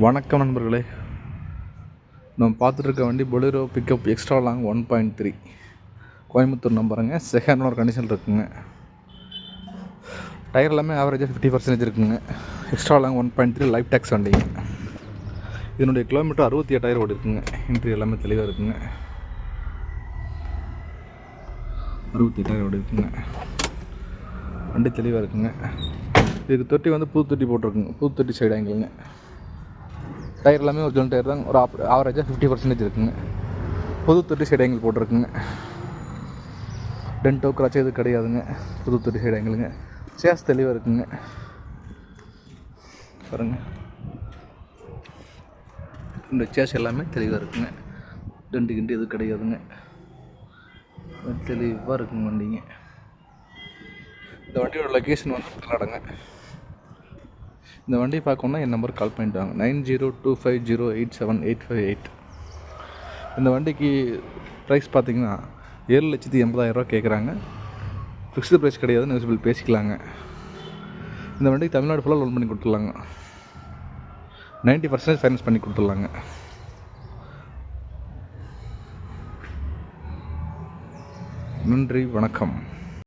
வணக்கம் நண்பர்களே. நம்ம பார்த்துட்ருக்க வண்டி Bolero pickup extra long 1.3 Coimbatore நம்பருங்க. செகண்ட் ஓனர் கண்டிஷன் இருக்குங்க. டயர் எல்லாமே ஆவரேஜாக 50% இருக்குங்க. எக்ஸ்ட்ரா லாங் 1.3 லைஃப் டேக்ஸ் வண்டிங்க. இதனுடைய கிலோமீட்டர் 68,000 ஓடி இருக்குங்க. இன்ட்ரி எல்லாமே தெளிவாக இருக்குங்க. 68,000 ஓடி இருக்குங்க. வண்டி தெளிவாக இருக்குங்க. இதுக்கு தொட்டி வந்து புது தொட்டி போட்டிருக்குங்க. புது தொட்டி சைடு ஆங்கிள்ங்க. டயர் எல்லாமே ஒரிஜினல் டயர் தான். ஒரு ஆவரேஜாக 50% இருக்குங்க. புது தொட்டி சைடு ஆங்கிள் போட்டிருக்குங்க. டென்ட்டோ கிராச்சோ எதுவும் கிடையாதுங்க. புது தொட்டி சைடு ஆங்கிளுங்க. சேஸ் தெளிவாக இருக்குங்க. பாருங்க, இந்த சேஸ் எல்லாமே தெளிவாக இருக்குங்க. டென்ட்டு கிண்டு எதுவும் கிடையாதுங்க. தெளிவாக இருக்குங்க வண்டிங்க. இந்த வண்டியோட லொக்கேஷன் வந்து பல்லடங்க. இந்த வண்டியை பார்க்கணுன்னா என் நம்பருக்கு கால் பண்ணிட்டு வாங்க. 9025087858. இந்த வண்டிக்கு ப்ரைஸ் பார்த்தீங்கன்னா 7,80,000 கேட்குறாங்க. ஃபிக்ஸ்டு ப்ரைஸ் கிடையாது, நெகோசியபிள் பேசிக்கலாங்க. இந்த வண்டிக்கு தமிழ்நாடு ஃபுல்லாக லோன் பண்ணி கொடுத்துடலாங்க. 90% ஃபைனான்ஸ் பண்ணி கொடுத்துடலாங்க. நன்றி, வணக்கம்.